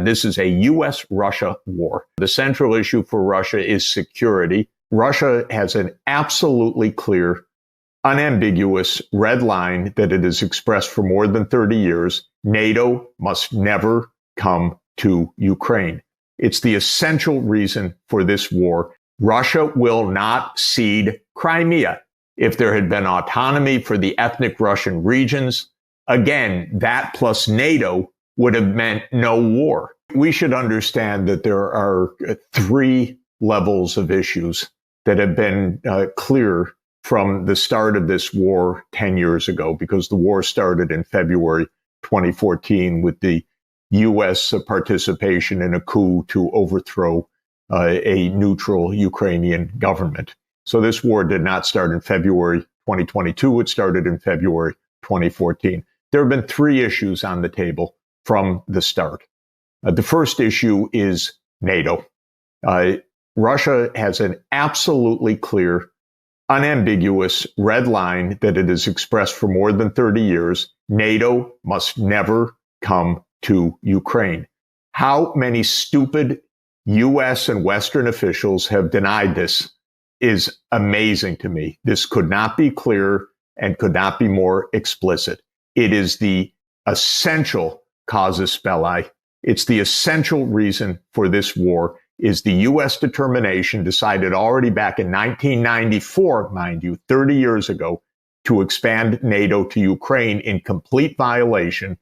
This is a U.S.-Russia war. The central issue for Russia is security. Russia has an absolutely clear, unambiguous red line that it has expressed for more than 30 years. NATO must never come to Ukraine. It's the essential reason for this war. Russia will not cede Crimea. If there had been autonomy for the ethnic Russian regions, again, that plus NATO would have meant no war. We should understand that there are three levels of issues that have been clear from the start of this war 10 years ago, because the war started in February 2014 with the U.S. participation in a coup to overthrow a neutral Ukrainian government. So this war did not start in February 2022. It started in February 2014. There have been three issues on the table from the start. The first issue is NATO. Russia has an absolutely clear, unambiguous red line that it has expressed for more than 30 years. NATO must never come to Ukraine. How many stupid U.S. and Western officials have denied this is amazing to me. This could not be clearer and could not be more explicit. It is the essential casus belli. It's the essential reason for this war is the U.S. determination, decided already back in 1994, mind you, 30 years ago, to expand NATO to Ukraine in complete violation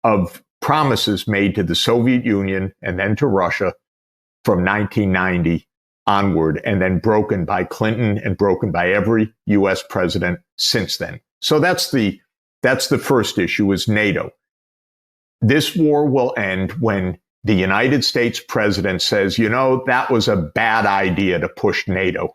of promises made to the Soviet Union and then to Russia from 1990 onward, and then broken by Clinton and broken by every U.S. president since then. So that's the first issue, is NATO. This war will end when the United States president says, that was a bad idea to push NATO.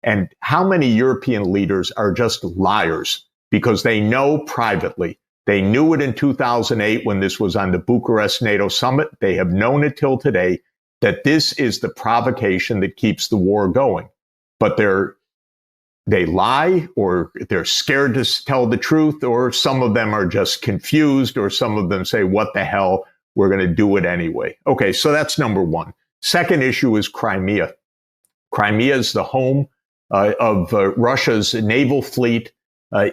And how many European leaders are just liars because they know privately? They knew it in 2008 when this was on the Bucharest NATO summit. They have known it till today that this is the provocation that keeps the war going. But they lie, or they're scared to tell the truth, or some of them are just confused, or some of them say, what the hell, we're going to do it anyway. Okay, so that's number one. Second issue is Crimea. Crimea is the home of Russia's naval fleet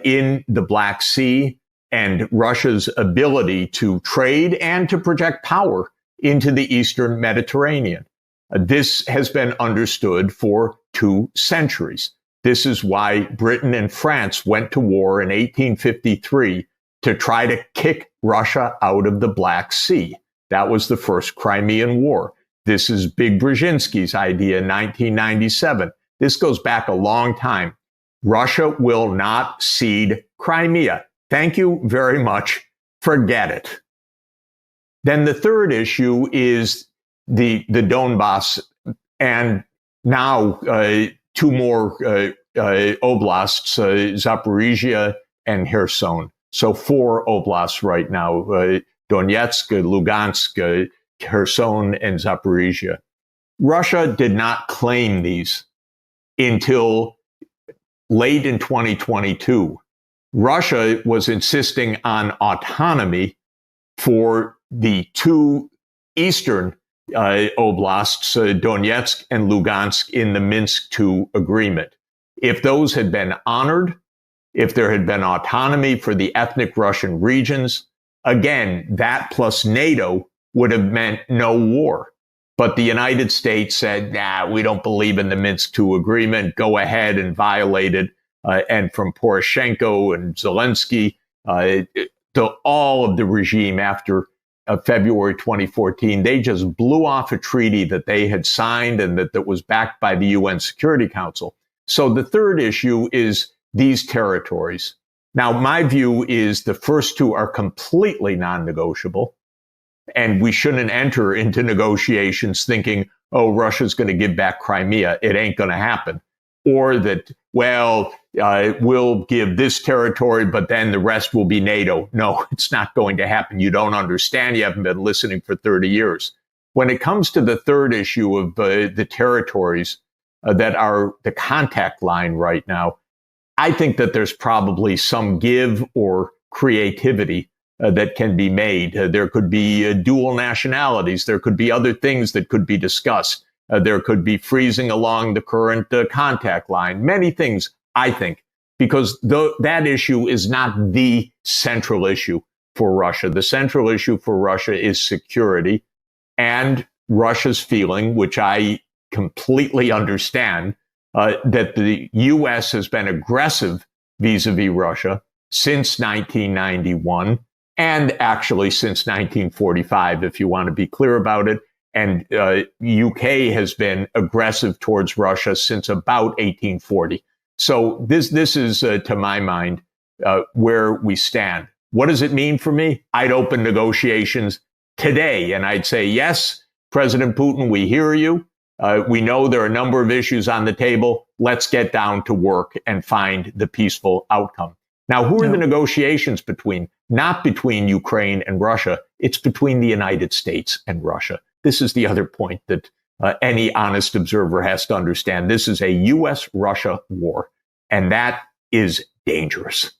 in the Black Sea, and Russia's ability to trade and to project power into the Eastern Mediterranean. This has been understood for 2 centuries. This is why Britain and France went to war in 1853 to try to kick Russia out of the Black Sea. That was the first Crimean War. This is Big Brzezinski's idea in 1997. This goes back a long time. Russia will not cede Crimea. Thank you very much. Forget it. Then the third issue is the Donbass, and now 2 more oblasts, Zaporizhia and Kherson. So 4 oblasts right now, Donetsk, Lugansk, Kherson, and Zaporizhia. Russia did not claim these until late in 2022. Russia was insisting on autonomy for the 2 eastern oblasts, Donetsk and Lugansk, in the Minsk II agreement. If those had been honored, if there had been autonomy for the ethnic Russian regions, again, that plus NATO would have meant no war. But the United States said, we don't believe in the Minsk II agreement, go ahead and violate it. And from Poroshenko and Zelensky to all of the regime after February 2014, they just blew off a treaty that they had signed and that was backed by the UN Security Council. So the third issue is these territories. Now, my view is the first 2 are completely non-negotiable, and we shouldn't enter into negotiations thinking, Russia's going to give back Crimea. It ain't going to happen. Or that, we'll give this territory, but then the rest will be NATO. No, it's not going to happen. You don't understand. You haven't been listening for 30 years. When it comes to the third issue of the territories that are the contact line right now, I think that there's probably some give or creativity that can be made. There could be dual nationalities. There could be other things that could be discussed. There could be freezing along the current contact line. Many things, I think, because that issue is not the central issue for Russia. The central issue for Russia is security and Russia's feeling, which I completely understand, that the U.S. has been aggressive vis-a-vis Russia since 1991 and actually since 1945, if you want to be clear about it. And UK has been aggressive towards Russia since about 1840. So this is, to my mind, where we stand. What does it mean for me? I'd open negotiations today, and I'd say, yes, President Putin, we hear you. We know there are a number of issues on the table. Let's get down to work and find the peaceful outcome. Now, who are the negotiations between? Not between Ukraine and Russia. It's between the United States and Russia. This is the other point that any honest observer has to understand. This is a U.S.-Russia war, and that is dangerous.